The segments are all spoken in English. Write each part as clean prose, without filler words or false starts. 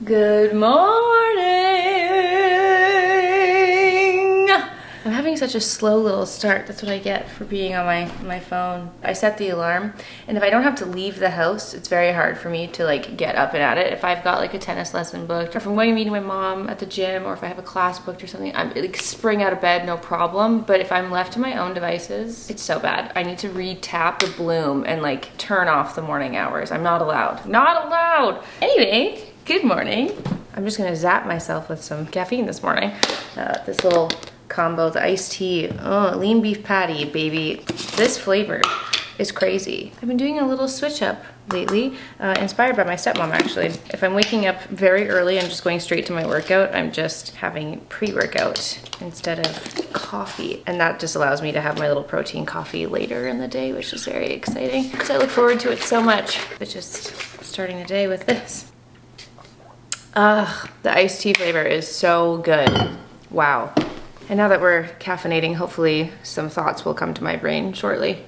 Good morning! I'm having such a slow little start. That's what I get for being on my phone. I set the alarm, and if I don't have to leave the house, it's very hard for me to like get up and at it. If I've got like a tennis lesson booked, or if I'm going to meet my mom at the gym, or if I have a class booked or something, I'm like spring out of bed, no problem. But if I'm left to my own devices, it's so bad. I need to re-tap the bloom and like turn off the morning hours. I'm not allowed. Not allowed! Anyway, good morning. I'm just gonna zap myself with some caffeine this morning. This little combo, the iced tea, oh, lean beef patty, baby. This flavor is crazy. I've been doing a little switch up lately, inspired by my stepmom actually. If I'm waking up very early and just going straight to my workout, I'm just having pre-workout instead of coffee. And that just allows me to have my little protein coffee later in the day, which is very exciting because I look forward to it so much. But just starting the day with this. The iced tea flavor is so good. Wow. And now that we're caffeinating, hopefully some thoughts will come to my brain shortly.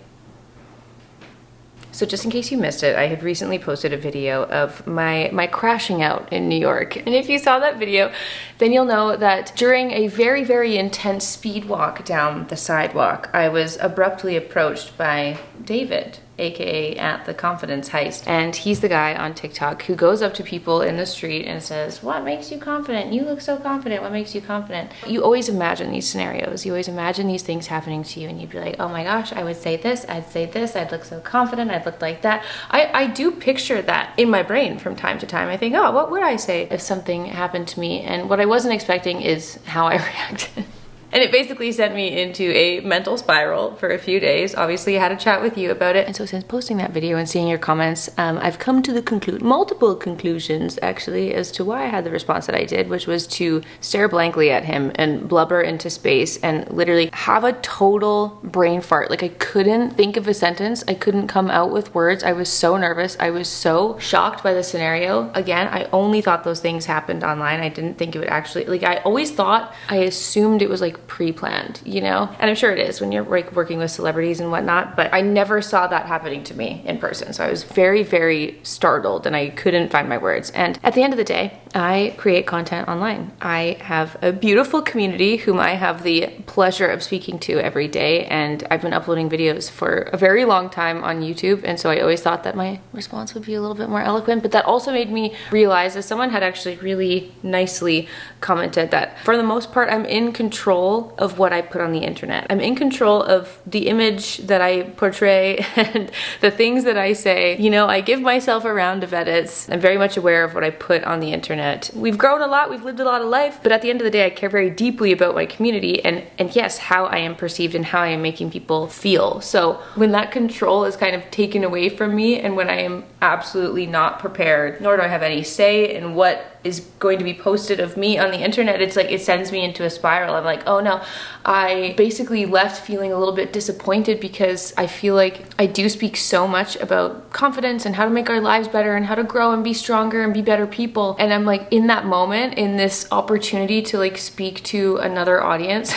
So just in case you missed it, I had recently posted a video of my crashing out in New York. And if you saw that video, then you'll know that during a very, very intense speed walk down the sidewalk, I was abruptly approached by David, aka at the Confidence Heist. And he's the guy on TikTok who goes up to people in the street and says, "What makes you confident? You look so confident. What makes you confident?" You always imagine these scenarios. You always imagine these things happening to you and you'd be like, oh my gosh, I would say this, I'd look so confident, I'd look like that. I do picture that in my brain from time to time. I think, oh, what would I say if something happened to me? And what I wasn't expecting is how I reacted. And it basically sent me into a mental spiral for a few days. Obviously, I had a chat with you about it. And so since posting that video and seeing your comments, I've come to the multiple conclusions actually as to why I had the response that I did, which was to stare blankly at him and blubber into space and literally have a total brain fart. Like I couldn't think of a sentence. I couldn't come out with words. I was so nervous. I was so shocked by the scenario. Again, I only thought those things happened online. I didn't think it would actually, like I always thought, I assumed it was like pre-planned, you know? And I'm sure it is when you're like working with celebrities and whatnot, but I never saw that happening to me in person. So I was very, very startled and I couldn't find my words. And at the end of the day, I create content online. I have a beautiful community whom I have the pleasure of speaking to every day. And I've been uploading videos for a very long time on YouTube. And so I always thought that my response would be a little bit more eloquent, but that also made me realize that someone had actually really nicely commented that for the most part, I'm in control of what I put on the internet. I'm in control of the image that I portray and the things that I say. You know, I give myself a round of edits. I'm very much aware of what I put on the internet. We've grown a lot, we've lived a lot of life, but at the end of the day, I care very deeply about my community and yes, how I am perceived and how I am making people feel. So when that control is kind of taken away from me and when I am absolutely not prepared, nor do I have any say in what is going to be posted of me on the internet, it's like it sends me into a spiral. I'm like, oh no, I basically left feeling a little bit disappointed because I feel like I do speak so much about confidence and how to make our lives better and how to grow and be stronger and be better people. And I'm like in that moment, in this opportunity to like speak to another audience,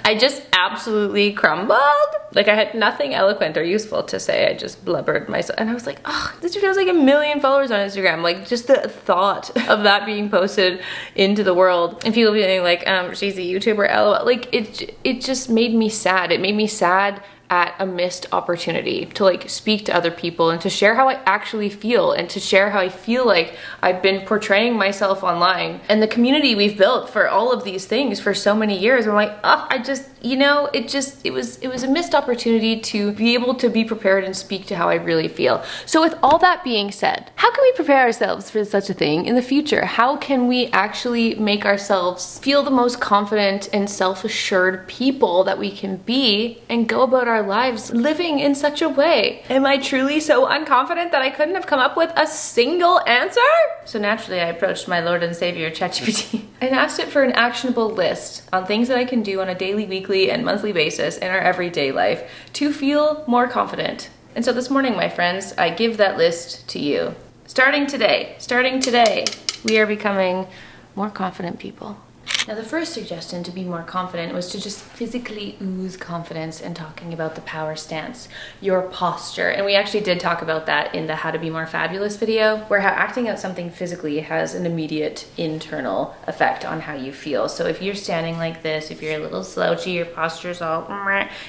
I just absolutely crumbled. Like I had nothing eloquent or useful to say. I just blubbered myself. And I was like, oh, this dude has like 1 million followers on Instagram. Like just the thought of that being posted into the world and people being like, she's a YouTuber, LOL. Like it just made me sad. It made me sad at a missed opportunity to like speak to other people and to share how I actually feel and to share how I feel like I've been portraying myself online and the community we've built for all of these things for so many years. I'm like, oh, I just, you know, it was a missed opportunity to be able to be prepared and speak to how I really feel. So with all that being said, how can we prepare ourselves for such a thing in the future? How can we actually make ourselves feel the most confident and self-assured people that we can be and go about our lives living in such a way? Am I truly so unconfident that I couldn't have come up with a single answer? So naturally I approached my Lord and Savior ChatGPT and asked it for an actionable list on things that I can do on a daily, weekly, and monthly basis in our everyday life to feel more confident. And so this morning, my friends, I give that list to you. Starting today, we are becoming more confident people. Now, the first suggestion to be more confident was to just physically ooze confidence and talking about the power stance, your posture. And we actually did talk about that in the How to Be More Fabulous video, where how acting out something physically has an immediate internal effect on how you feel. So if you're standing like this, if you're a little slouchy, your posture's all,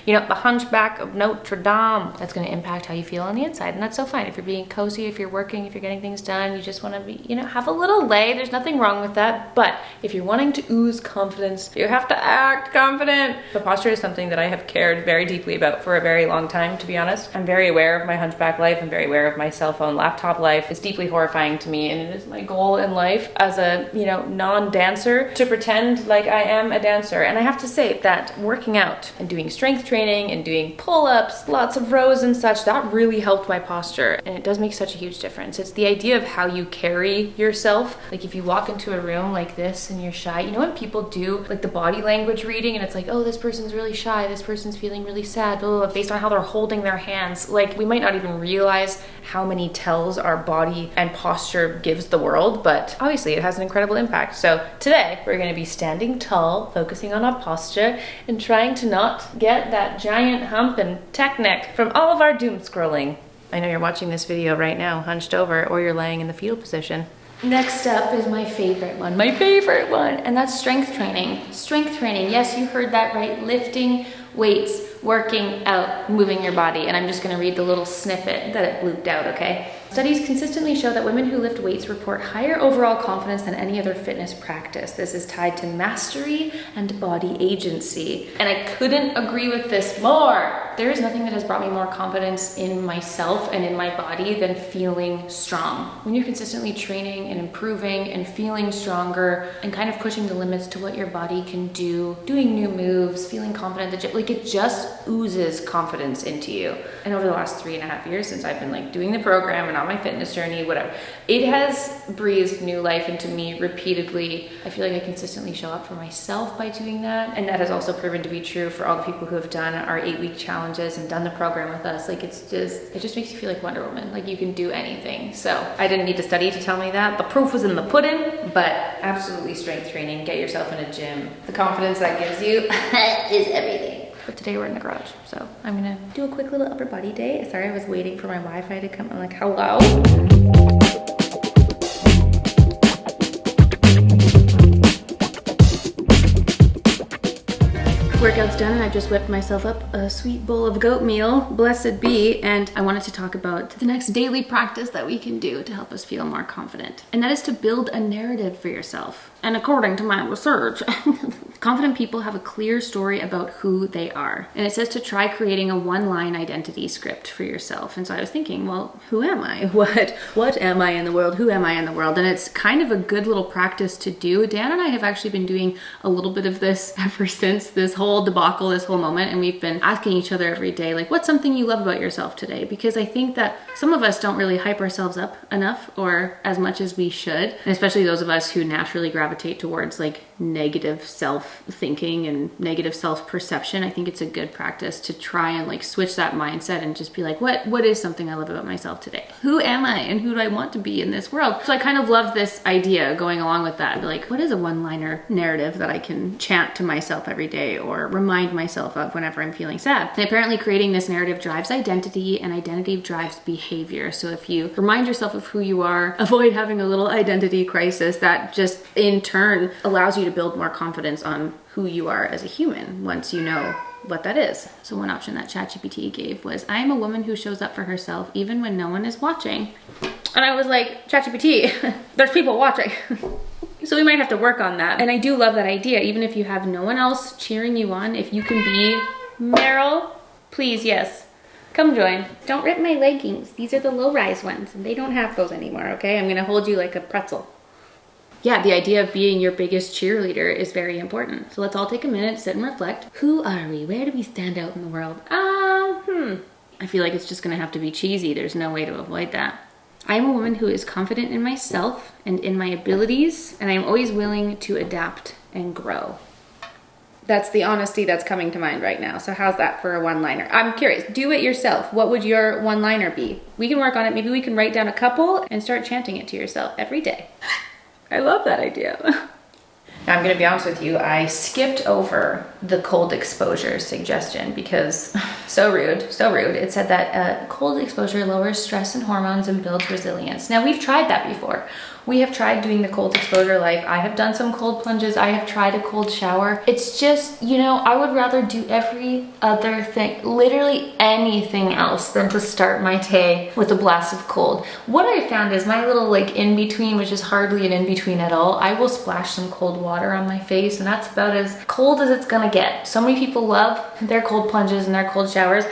you know, the hunchback of Notre Dame, that's gonna impact how you feel on the inside. And that's so fine. If you're being cozy, if you're working, if you're getting things done, you just wanna be, you know, have a little lay. There's nothing wrong with that. But if you're wanting to ooze confidence, you have to act confident. The posture is something that I have cared very deeply about for a very long time, to be honest. I'm very aware of my hunchback life. I'm very aware of my cell phone laptop life. It's deeply horrifying to me, and it is my goal in life as a, you know, non-dancer to pretend like I am a dancer. And I have to say that working out and doing strength training and doing pull-ups, lots of rows and such, that really helped my posture. And it does make such a huge difference. It's the idea of how you carry yourself. Like if you walk into a room like this and you're shy, you know what people do, like the body language reading, and it's like, oh, this person's really shy, this person's feeling really sad, blah, blah, blah, based on how they're holding their hands. Like we might not even realize how many tells our body and posture gives the world, but obviously it has an incredible impact. So today we're going to be standing tall, focusing on our posture and trying to not get that giant hump and tech neck from all of our doom scrolling. I know you're watching this video right now hunched over, or you're laying in the fetal position. Next up is my favorite one, and that's strength training. Strength training, yes, you heard that right, lifting weights, working out, moving your body. And I'm just gonna read the little snippet that it blooped out, okay? Studies consistently show that women who lift weights report higher overall confidence than any other fitness practice. This is tied to mastery and body agency. And I couldn't agree with this more. There is nothing that has brought me more confidence in myself and in my body than feeling strong. When you're consistently training and improving and feeling stronger and kind of pushing the limits to what your body can do, doing new moves, feeling confident, that like it just oozes confidence into you. And over the last 3.5 years since I've been like doing the program and on my fitness journey, whatever, it has breathed new life into me repeatedly. I feel like I consistently show up for myself by doing that. And that has also proven to be true for all the people who have done our 8-week challenges and done the program with us. Like it just makes you feel like Wonder Woman. Like you can do anything. So I didn't need to study to tell me that. The proof was in the pudding, but absolutely strength training, get yourself in a gym. The confidence that gives you is everything. But today we're in the garage, so I'm gonna do a quick little upper body day. Sorry, I was waiting for my Wi-Fi to come. I'm like, hello? Workout's done and I've just whipped myself up a sweet bowl of goat meal, blessed be, and I wanted to talk about the next daily practice that we can do to help us feel more confident. And that is to build a narrative for yourself. And according to my research, confident people have a clear story about who they are. And it says to try creating a one-line identity script for yourself. And so I was thinking, well, who am I? What am I in the world? Who am I in the world? And it's kind of a good little practice to do. Dan and I have actually been doing a little bit of this ever since this whole debacle, this whole moment. And we've been asking each other every day, like, what's something you love about yourself today? Because I think that some of us don't really hype ourselves up enough or as much as we should. And especially those of us who naturally gravitate towards like negative self-thinking and negative self-perception. I think it's a good practice to try and like switch that mindset and just be like, what is something I love about myself today? Who am I and who do I want to be in this world? So I kind of love this idea going along with that. Like, what is a one-liner narrative that I can chant to myself every day or remind myself of whenever I'm feeling sad? And apparently creating this narrative drives identity, and identity drives behavior. So if you remind yourself of who you are, avoid having a little identity crisis, that just in turn allows you to build more confidence on who you are as a human once you know what that is. So one option that ChatGPT gave was, I am a woman who shows up for herself even when no one is watching. And I was like, ChatGPT, there's people watching. So we might have to work on that. And I do love that idea. Even if you have no one else cheering you on, if you can be Meryl, please, yes, come join. Don't rip my leggings. These are the low-rise ones and they don't have those anymore, okay? I'm gonna hold you like a pretzel. Yeah, the idea of being your biggest cheerleader is very important. So let's all take a minute, sit and reflect. Who are we? Where do we stand out in the world? I feel like it's just gonna have to be cheesy. There's no way to avoid that. I am a woman who is confident in myself and in my abilities, and I am always willing to adapt and grow. That's the honesty that's coming to mind right now. So how's that for a one-liner? I'm curious, do it yourself. What would your one-liner be? We can work on it. Maybe we can write down a couple and start chanting it to yourself every day. I love that idea. Now, I'm gonna be honest with you, I skipped over the cold exposure suggestion because so rude, so rude. It said that cold exposure lowers stress and hormones and builds resilience. Now, we've tried that before. We have tried doing the cold exposure life. I have done some cold plunges. I have tried a cold shower. It's just, you know, I would rather do every other thing, literally anything else, than to start my day with a blast of cold. What I found is my little like in-between, which is hardly an in-between at all, I will splash some cold water on my face, and that's about as cold as it's gonna get. So many people love their cold plunges and their cold showers.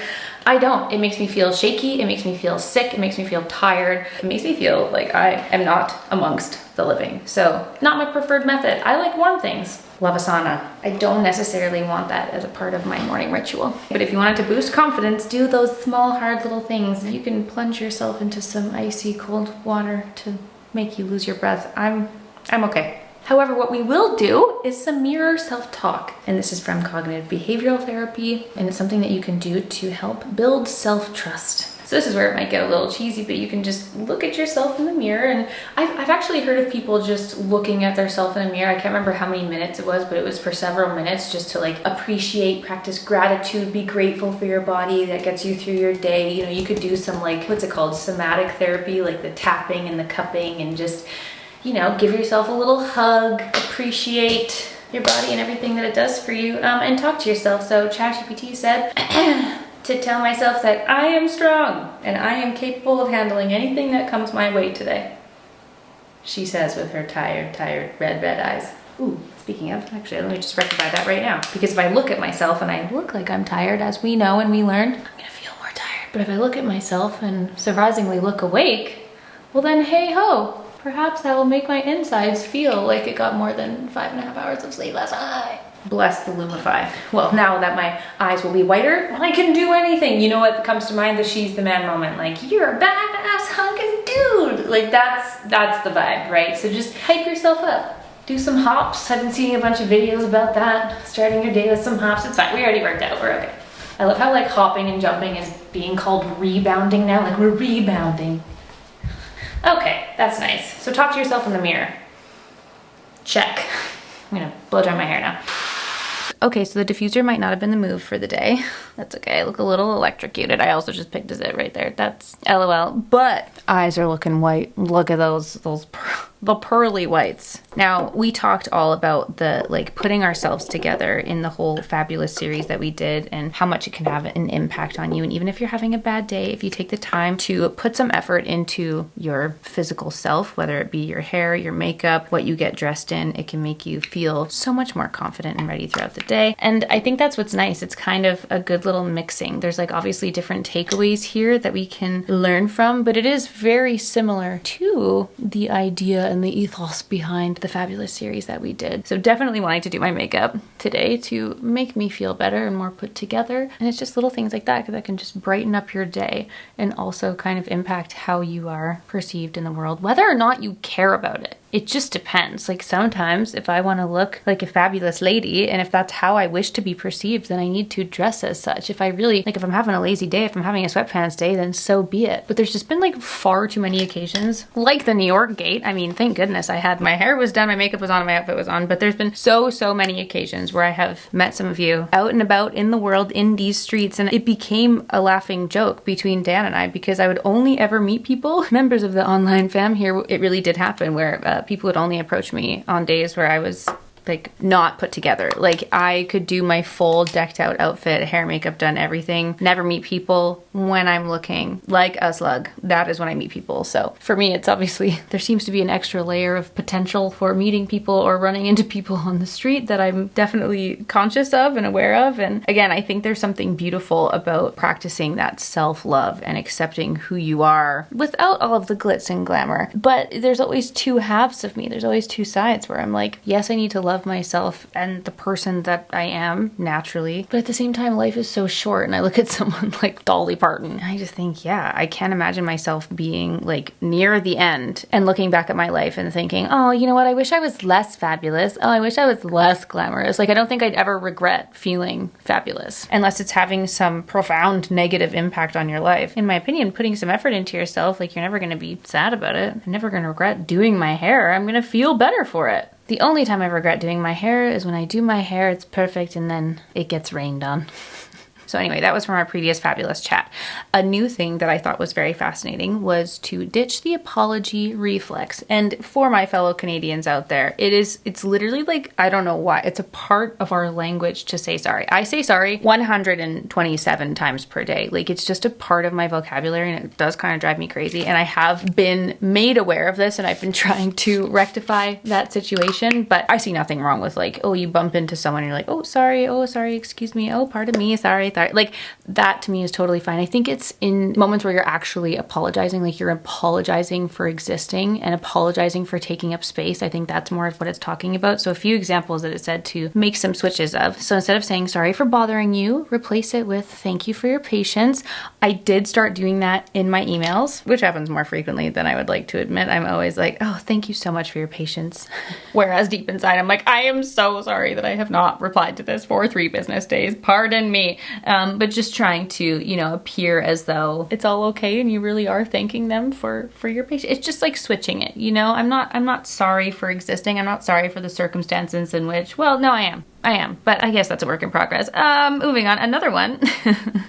I don't. It makes me feel shaky. It makes me feel sick. It makes me feel tired. It makes me feel like I am not amongst the living. So not my preferred method. I like warm things. Love a sauna. I don't necessarily want that as a part of my morning ritual. But if you wanted to boost confidence, do those small, hard little things. You can plunge yourself into some icy cold water to make you lose your breath. I'm okay. However, what we will do is some mirror self-talk. And this is from cognitive behavioral therapy. And it's something that you can do to help build self-trust. So this is where it might get a little cheesy, but you can just look at yourself in the mirror. And I've actually heard of people just looking at themselves in a mirror. I can't remember how many minutes it was, but it was for several minutes, just to like appreciate, practice gratitude, be grateful for your body. That gets you through your day. You know, you could do some like, what's it called? Somatic therapy, like the tapping and the cupping, and just, you know, give yourself a little hug, appreciate your body and everything that it does for you, and talk to yourself. So ChatGPT said to tell myself that I am strong and I am capable of handling anything that comes my way today. She says with her tired, red eyes. Ooh, speaking of, actually, let me just rectify that right now. Because if I look at myself and I look like I'm tired, as we know and we learned, I'm gonna feel more tired. But if I look at myself and surprisingly look awake, well then, hey ho, perhaps that will make my insides feel like it got more than 5.5 hours of sleep last night. Bless the Lumify. Well, now that my eyes will be whiter, I can do anything. You know what comes to mind? The she's the man moment. Like, you're a badass hunkin' dude. Like, that's the vibe, right? So just hype yourself up. Do some hops. I've been seeing a bunch of videos about that. Starting your day with some hops. It's fine. We already worked out. We're okay. I love how like hopping and jumping is being called rebounding now. Like, we're rebounding. Okay, that's nice. So talk to yourself in the mirror. Check. I'm gonna blow dry my hair now. Okay, so the diffuser might not have been the move for the day. That's okay, I look a little electrocuted. I also just picked a zit right there. That's LOL. But eyes are looking white. Look at the pearly whites. Now, we talked all about the like putting ourselves together in the whole fabulous series that we did and how much it can have an impact on you. And even if you're having a bad day, if you take the time to put some effort into your physical self, whether it be your hair, your makeup, what you get dressed in, it can make you feel so much more confident and ready throughout the day. And I think that's what's nice. It's kind of a good little mixing. There's like obviously different takeaways here that we can learn from, but it is very similar to the idea and the ethos behind the fabulous series that we did. So definitely wanting to do my makeup today to make me feel better and more put together. And it's just little things like that that can just brighten up your day and also kind of impact how you are perceived in the world, whether or not you care about it. It just depends. Like sometimes if I want to look like a fabulous lady and if that's how I wish to be perceived, then I need to dress as such. If I really, like if I'm having a lazy day, if I'm having a sweatpants day, then so be it. But there's just been like far too many occasions, like the New York gate. I mean, thank goodness I had my hair was done, my makeup was on, my outfit was on, but there's been so many occasions where I have met some of you out and about in the world, in these streets, and it became a laughing joke between Dan and I because I would only ever meet people, members of the online fam here. It really did happen where people would only approach me on days where I was like not put together. Like I could do my full decked out outfit, hair, makeup done, everything. Never meet people when I'm looking like a slug. That is when I meet people. So for me, it's obviously, there seems to be an extra layer of potential for meeting people or running into people on the street that I'm definitely conscious of and aware of. And again, I think there's something beautiful about practicing that self-love and accepting who you are without all of the glitz and glamour. But there's always two halves of me. There's always two sides where I'm like, yes, I need to love myself and the person that I am naturally, but at the same time life is so short. And I look at someone like Dolly Parton and I just think, yeah, I can't imagine myself being like near the end and looking back at my life and thinking, oh, you know what, I wish I was less fabulous. Oh, I wish I was less glamorous. Like I don't think I'd ever regret feeling fabulous unless it's having some profound negative impact on your life. In my opinion, putting some effort into yourself, like you're never going to be sad about it. I'm never going to regret doing my hair. I'm going to feel better for it. The only time I regret doing my hair is when I do my hair, it's perfect, and then it gets rained on. So anyway, that was from our previous fabulous chat. A new thing that I thought was very fascinating was to ditch the apology reflex. And for my fellow Canadians out there, it's literally like, I don't know why, it's a part of our language to say sorry. I say sorry 127 times per day. Like, it's just a part of my vocabulary, and it does kind of drive me crazy. And I have been made aware of this, and I've been trying to rectify that situation, but I see nothing wrong with, like, oh, you bump into someone and you're like, oh, sorry, excuse me, oh, pardon me, sorry. Like, that to me is totally fine. I think it's in moments where you're actually apologizing, like you're apologizing for existing and apologizing for taking up space. I think that's more of what it's talking about. So a few examples that it said to make some switches of. So instead of saying sorry for bothering you, replace it with thank you for your patience. I did start doing that in my emails, which happens more frequently than I would like to admit. I'm always like, oh, thank you so much for your patience. Whereas deep inside, I'm like, I am so sorry that I have not replied to this for 3 business days. Pardon me. But just trying to, you know, appear as though it's all okay and you really are thanking them for your patience. It's just like switching it, you know? I'm not sorry for existing. I'm not sorry for the circumstances in which, well, no, I am, but I guess that's a work in progress. Moving on, another one.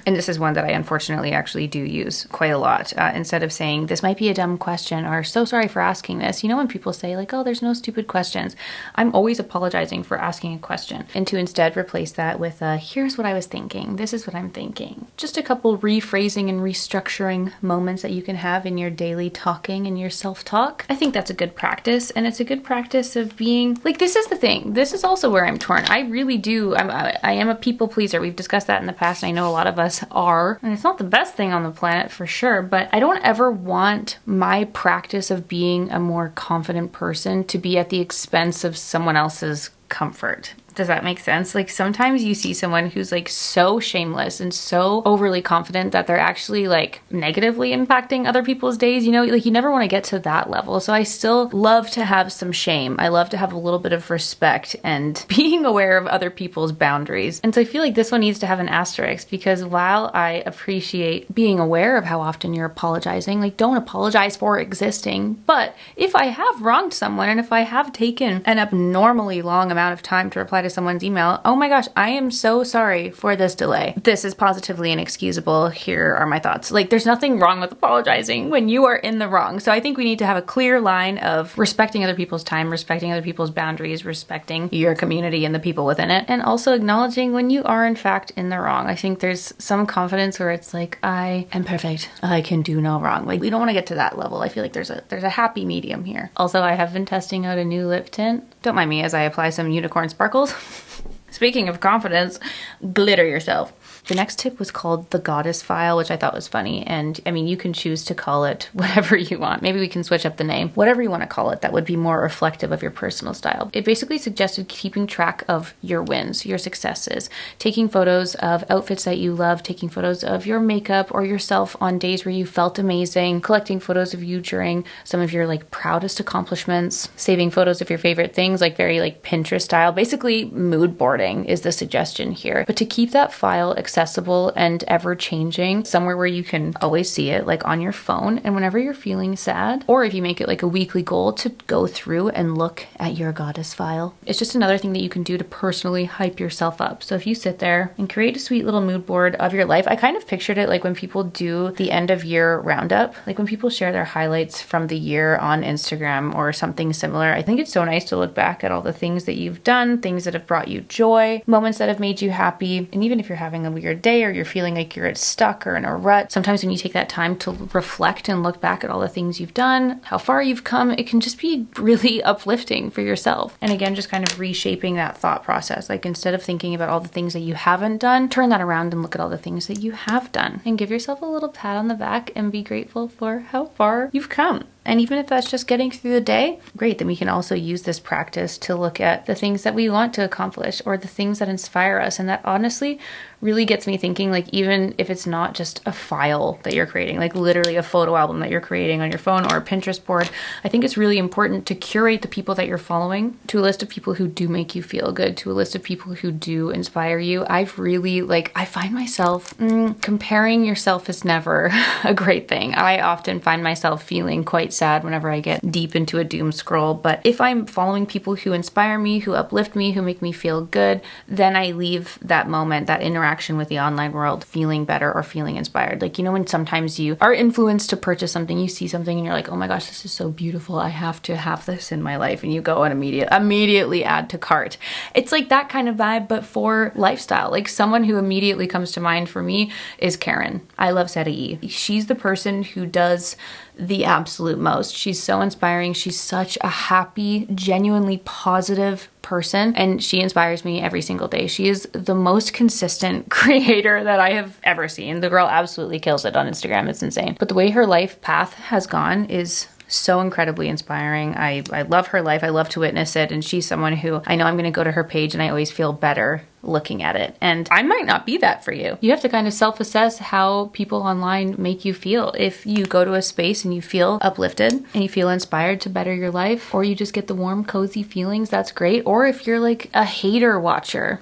And this is one that I unfortunately actually do use quite a lot. Instead of saying, this might be a dumb question, or so sorry for asking this. You know, when people say like, oh, there's no stupid questions, I'm always apologizing for asking a question. And to instead replace that with, here's what I was thinking. This is what I'm thinking. Just a couple rephrasing and restructuring moments that you can have in your daily talking and your self-talk. I think that's a good practice. And it's a good practice of being, like, this is the thing. This is also where I'm torn. I really do. I am a people pleaser. We've discussed that in the past, and I know a lot of us are. And it's not the best thing on the planet for sure, but I don't ever want my practice of being a more confident person to be at the expense of someone else's comfort. Does that make sense? Like, sometimes you see someone who's like so shameless and so overly confident that they're actually like negatively impacting other people's days, you know, like you never want to get to that level. So I still love to have some shame. I love to have a little bit of respect and being aware of other people's boundaries. And so I feel like this one needs to have an asterisk, because while I appreciate being aware of how often you're apologizing, like, don't apologize for existing. But if I have wronged someone and if I have taken an abnormally long amount of time to reply to someone's email, oh my gosh, I am so sorry for this delay. This is positively inexcusable. Here are my thoughts. Like, there's nothing wrong with apologizing when you are in the wrong. So I think we need to have a clear line of respecting other people's time, respecting other people's boundaries, respecting your community and the people within it, and also acknowledging when you are in fact in the wrong. I think there's some confidence where it's like, I am perfect. I can do no wrong. Like, we don't want to get to that level. I feel like there's a happy medium here. Also, I have been testing out a new lip tint. Don't mind me as I apply some unicorn sparkles. Speaking of confidence, glitter yourself. The next tip was called the Goddess File, which I thought was funny. And I mean, you can choose to call it whatever you want. Maybe we can switch up the name. Whatever you want to call it, that would be more reflective of your personal style. It basically suggested keeping track of your wins, your successes, taking photos of outfits that you love, taking photos of your makeup or yourself on days where you felt amazing, collecting photos of you during some of your like proudest accomplishments, saving photos of your favorite things, like very like Pinterest style. Basically, mood boarding is the suggestion here. But to keep that file accessible and ever-changing, somewhere where you can always see it, like on your phone, and whenever you're feeling sad, or if you make it like a weekly goal to go through and look at your Goddess File. It's just another thing that you can do to personally hype yourself up. So if you sit there and create a sweet little mood board of your life, I kind of pictured it like when people do the end of year roundup, like when people share their highlights from the year on Instagram or something similar. I think it's so nice to look back at all the things that you've done, things that have brought you joy, moments that have made you happy. And even if you're having a weird day or you're feeling like you're stuck or in a rut, sometimes when you take that time to reflect and look back at all the things you've done, how far you've come, it can just be really uplifting for yourself. And again, just kind of reshaping that thought process. Like, instead of thinking about all the things that you haven't done, turn that around and look at all the things that you have done and give yourself a little pat on the back and be grateful for how far you've come. And even if that's just getting through the day, great, then we can also use this practice to look at the things that we want to accomplish or the things that inspire us. And that honestly really gets me thinking, like, even if it's not just a file that you're creating, like literally a photo album that you're creating on your phone or a Pinterest board, I think it's really important to curate the people that you're following to a list of people who do make you feel good, to a list of people who do inspire you. I've really, like, I find myself, comparing yourself is never a great thing. I often find myself feeling quite sad whenever I get deep into a doom scroll. But if I'm following people who inspire me, who uplift me, who make me feel good, then I leave that moment, that interaction with the online world feeling better or feeling inspired. Like, you know, when sometimes you are influenced to purchase something, you see something and you're like, oh my gosh, this is so beautiful. I have to have this in my life. And you go and immediately add to cart. It's like that kind of vibe, but for lifestyle. Like, someone who immediately comes to mind for me is Karen. I love Sadie. She's the person who does the absolute most. She's so inspiring. She's such a happy, genuinely positive person, and she inspires me every single day. She is the most consistent creator that I have ever seen. The girl absolutely kills it on Instagram. It's insane. But the way her life path has gone is so incredibly inspiring. I love her life. I love to witness it. And she's someone who I know I'm going to go to her page and I always feel better looking at it. And I might not be that for you. You have to kind of self-assess how people online make you feel. If you go to a space and you feel uplifted and you feel inspired to better your life, or you just get the warm, cozy feelings, that's great. Or if you're like a hater watcher,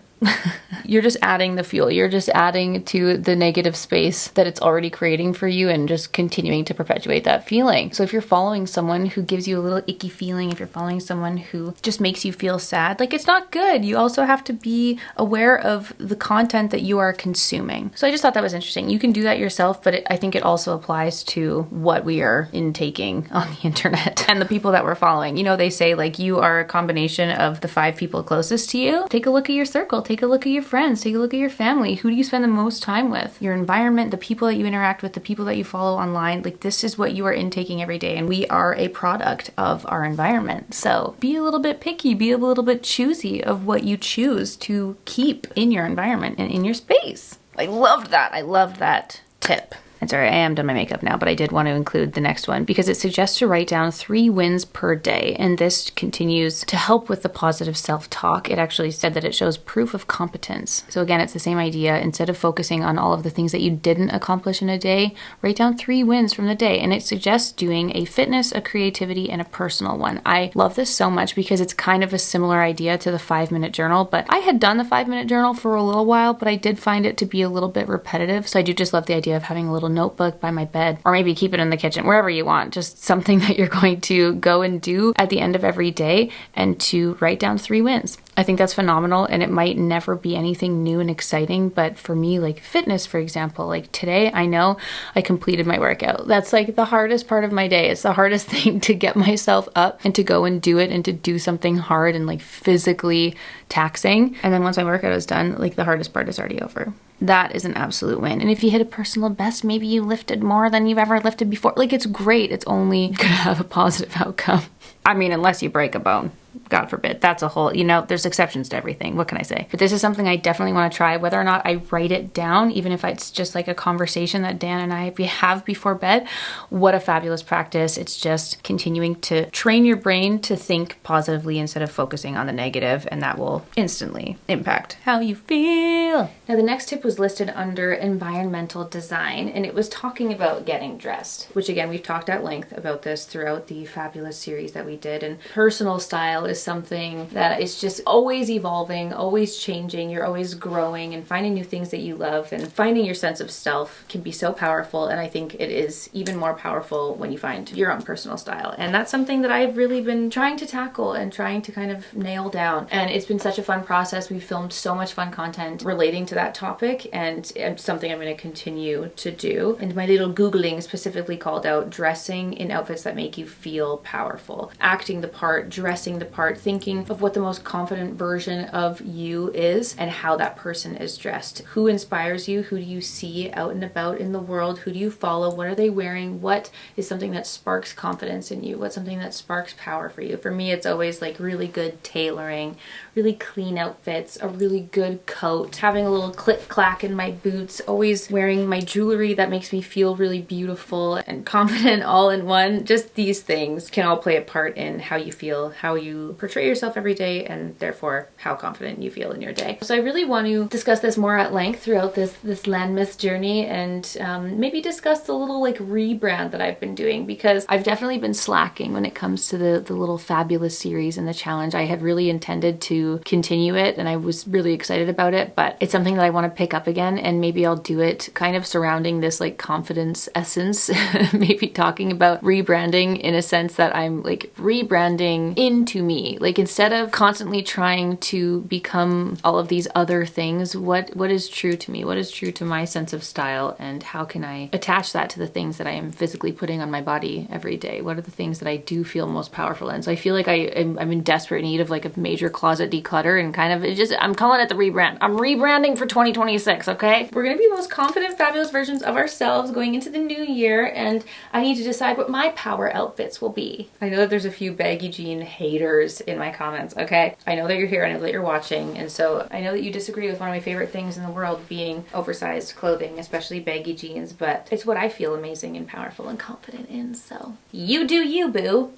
you're just adding the fuel. You're just adding to the negative space that it's already creating for you and just continuing to perpetuate that feeling. So if you're following someone who gives you a little icky feeling, if you're following someone who just makes you feel sad, like, it's not good. You also have to be aware of the content that you are consuming. So I just thought that was interesting. You can do that yourself, but I think it also applies to what we are intaking on the internet and the people that we're following. You know, they say like you are a combination of the 5 people closest to you. Take a look at your circle. Take a look at your friends, take a look at your family. Who do you spend the most time with? Your environment, the people that you interact with, the people that you follow online. Like, this is what you are intaking every day, and we are a product of our environment. So be a little bit picky, be a little bit choosy of what you choose to keep in your environment and in your space. I loved that. I loved that tip. And sorry, I am done my makeup now, but I did want to include the next one because it suggests to write down 3 wins per day. And this continues to help with the positive self-talk. It actually said that it shows proof of competence. So again, it's the same idea. Instead of focusing on all of the things that you didn't accomplish in a day, write down 3 wins from the day. And it suggests doing a fitness, a creativity, and a personal one. I love this so much because it's kind of a similar idea to the 5-minute journal, but I had done the 5-minute journal for a little while, but I did find it to be a little bit repetitive. So I do just love the idea of having a little notebook by my bed, or maybe keep it in the kitchen, wherever you want, just something that you're going to go and do at the end of every day, and to write down 3 wins. I think that's phenomenal, and it might never be anything new and exciting, but for me, like fitness, for example, like today, I know I completed my workout. That's like the hardest part of my day. It's the hardest thing to get myself up and to go and do it and to do something hard and like physically taxing. And then once my workout is done, like the hardest part is already over. That is an absolute win. And if you hit a personal best, maybe you lifted more than you've ever lifted before. Like, it's great. It's only gonna have a positive outcome. I mean, unless you break a bone. God forbid. That's a whole, there's exceptions to everything. What can I say? But this is something I definitely want to try, whether or not I write it down, even if it's just like a conversation that Dan and I have before bed. What a fabulous practice. It's just continuing to train your brain to think positively instead of focusing on the negative, and that will instantly impact how you feel. Now, the next tip was listed under environmental design, and it was talking about getting dressed, which again, we've talked at length about this throughout the fabulous series that we did. And personal style is something that is just always evolving, always changing. You're always growing and finding new things that you love, and finding your sense of self can be so powerful. And I think it is even more powerful when you find your own personal style. And that's something that I've really been trying to tackle and trying to kind of nail down. And it's been such a fun process. We've filmed so much fun content relating to that topic, and it's something I'm going to continue to do. And my little Googling specifically called out dressing in outfits that make you feel powerful, acting the part, dressing the part, thinking of what the most confident version of you is and how that person is dressed. Who inspires you? Who do you see out and about in the world? Who do you follow? What are they wearing? What is something that sparks confidence in you? What's something that sparks power for you? For me, it's always like really good tailoring, really clean outfits, a really good coat, having a little click clack in my boots, always wearing my jewelry that makes me feel really beautiful and confident all in one. Just these things can all play a part in how you feel, how you you portray yourself every day, and therefore how confident you feel in your day. So I really want to discuss this more at length throughout this Landmas journey, and maybe discuss the little like rebrand that I've been doing, because I've definitely been slacking when it comes to the little fabulous series and the challenge. I had really intended to continue it, and I was really excited about it, but it's something that I want to pick up again, and maybe I'll do it kind of surrounding this like confidence essence, maybe talking about rebranding in a sense that I'm like rebranding into me. Like, instead of constantly trying to become all of these other things, what is true to me? What is true to my sense of style, and how can I attach that to the things that I am physically putting on my body every day? What are the things that I do feel most powerful in? So I feel like I'm in desperate need of like a major closet declutter, and kind of I'm calling it the rebrand. I'm rebranding for 2026, okay? We're gonna be the most confident, fabulous versions of ourselves going into the new year, and I need to decide what my power outfits will be. I know that there's a few baggy jean haters in my comments, okay? I know that you're here, I know that you're watching, and so I know that you disagree with one of my favorite things in the world being oversized clothing, especially baggy jeans, but it's what I feel amazing and powerful and confident in, so you do you, boo.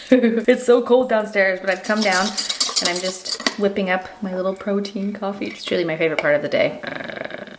It's so cold downstairs, but I've come down and I'm just whipping up my little protein coffee. It's truly my favorite part of the day.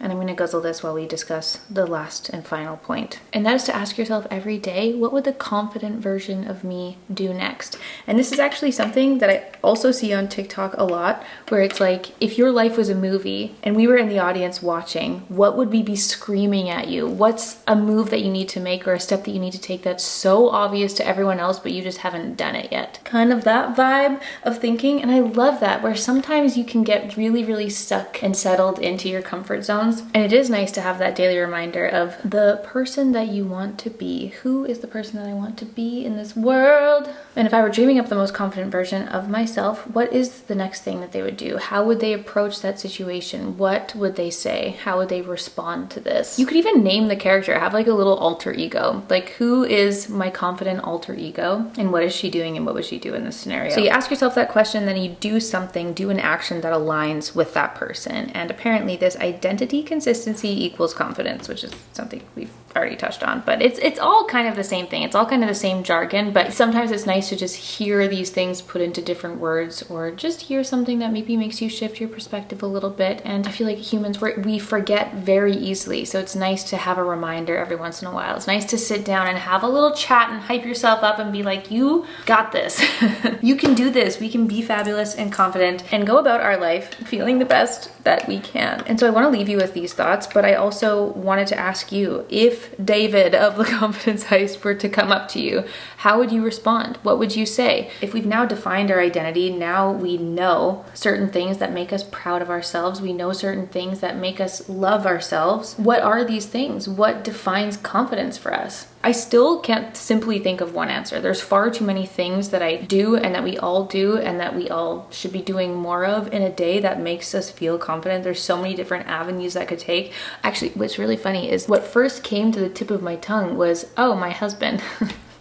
And I'm gonna guzzle this while we discuss the last and final point. And that is to ask yourself every day, what would the confident version of me do next? And this is actually something that I also see on TikTok a lot, where it's like, if your life was a movie and we were in the audience watching, what would we be screaming at you? What's a move that you need to make or a step that you need to take that's so obvious to everyone else, but you just haven't done it yet? Kind of that vibe of thinking. And I love that, where sometimes you can get really, really stuck and settled into your comfort zones. And it is nice to have that daily reminder of the person that you want to be. Who is the person that I want to be in this world? And if I were dreaming up the most confident version of myself, what is the next thing that they would do? How would they approach that situation? What would they say? How would they respond to this? You could even name the character, have like a little alter ego. Like, who is my confident alter ego? And what is she doing, and what would she do in this scenario? So you ask yourself that question, then you do something, do an action that aligns with that person. And apparently this identity consistency equals confidence, which is something we've already touched on, but it's all kind of the same thing. It's all kind of the same jargon, but sometimes it's nice to just hear these things put into different words, or just hear something that maybe makes you shift your perspective a little bit. And I feel like humans, we forget very easily, so it's nice to have a reminder every once in a while. It's nice to sit down and have a little chat and hype yourself up and be like, you got this. You can do this. We can be fabulous and confident and go about our life feeling the best that we can. And so I want to leave you with these thoughts, but I also wanted to ask you, if David of the Confidence Heist were to come up to you, how would you respond? What would you say? If we've now defined our identity, now we know certain things that make us proud of ourselves, we know certain things that make us love ourselves. What are these things? What defines confidence for us? I still can't simply think of one answer. There's far too many things that I do, and that we all do, and that we all should be doing more of in a day that makes us feel confident. There's so many different avenues that could take. Actually, what's really funny is what first came to the tip of my tongue was, oh, my husband.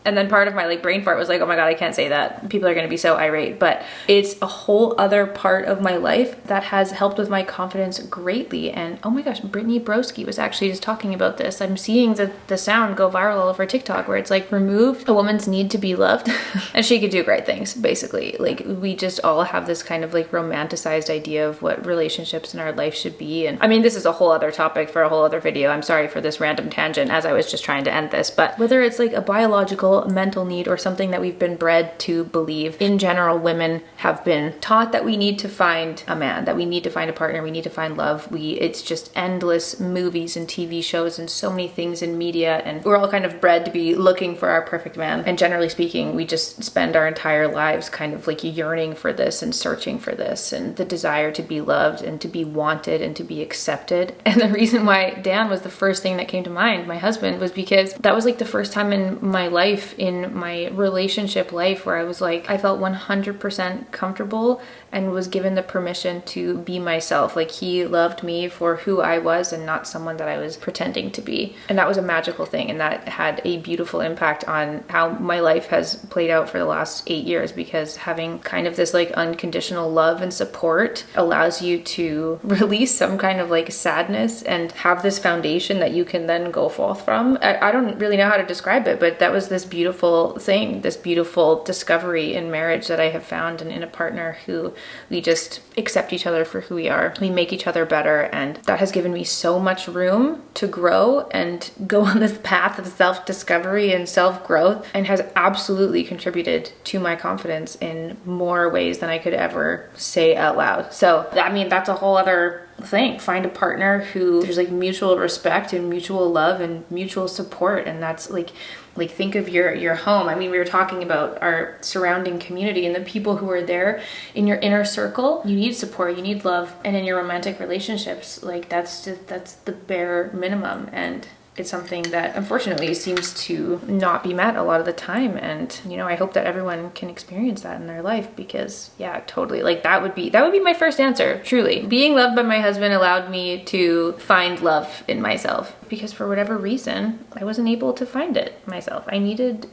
And then part of my brain fart was like, oh my God, I can't say that. People are gonna be so irate. But it's a whole other part of my life that has helped with my confidence greatly. And oh my gosh, Brittany Broski was actually just talking about this. I'm seeing the sound go viral all over TikTok, where it's like, remove a woman's need to be loved and she could do great things, basically. Like, we just all have this kind of like romanticized idea of what relationships in our life should be. And I mean, this is a whole other topic for a whole other video. I'm sorry for this random tangent as I was just trying to end this. But whether it's like a biological, mental need, or something that we've been bred to believe, in general, women have been taught that we need to find a man, that we need to find a partner, we need to find love. It's just endless movies and TV shows and so many things in media, and we're all kind of bred to be looking for our perfect man. And generally speaking, we just spend our entire lives kind of like yearning for this and searching for this, and the desire to be loved and to be wanted and to be accepted. And the reason why Dan was the first thing that came to mind, my husband, was because that was like the first time in my life, in my relationship life, where I was like, I felt 100% comfortable and was given the permission to be myself. Like, he loved me for who I was and not someone that I was pretending to be. And that was a magical thing, and that had a beautiful impact on how my life has played out for the last 8 years, because having kind of this like unconditional love and support allows you to release some kind of like sadness and have this foundation that you can then go forth from. I don't really know how to describe it, but that was this beautiful thing, this beautiful discovery in marriage that I have found, and in a partner who we just accept each other for who we are. We make each other better, and that has given me so much room to grow and go on this path of self-discovery and self-growth, and has absolutely contributed to my confidence in more ways than I could ever say out loud. So, I mean, that's a whole other thing. Find a partner who there's like mutual respect and mutual love and mutual support, and that's like think of your home. I mean, we were talking about our surrounding community and the people who are there in your inner circle. You need support, you need love, and in your romantic relationships, like that's the bare minimum, and it's something that unfortunately seems to not be met a lot of the time. And you know, I hope that everyone can experience that in their life, because yeah, totally, like that would be my first answer. Truly, being loved by my husband allowed me to find love in myself, because for whatever reason I wasn't able to find it myself. I needed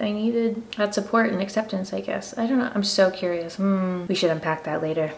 that support and acceptance, I guess. I don't know, I'm so curious. We should unpack that later.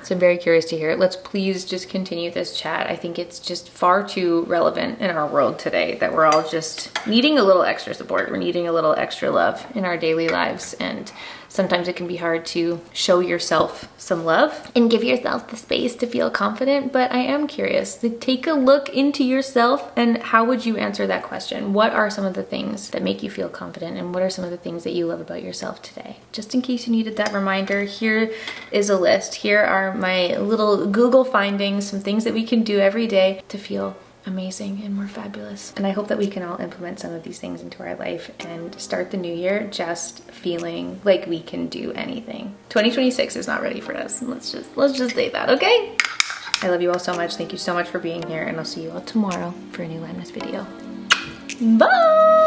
So I'm very curious to hear it. Let's please just continue this chat. I think it's just far too relevant in our world today that we're all just needing a little extra support. We're needing a little extra love in our daily lives, and sometimes it can be hard to show yourself some love and give yourself the space to feel confident. But I am curious to take a look into yourself, and how would you answer that question? What are some of the things that make you feel confident, and what are some of the things that you love about yourself today? Just in case you needed that reminder, here is a list. Here are my little Google findings, some things that we can do every day to feel amazing and more fabulous. And I hope that we can all implement some of these things into our life and start the new year just feeling like we can do anything. 2026 is not ready for us. Let's just say that, okay? I love you all so much. Thank you so much for being here, and I'll see you all tomorrow for a new Lemness video. Bye!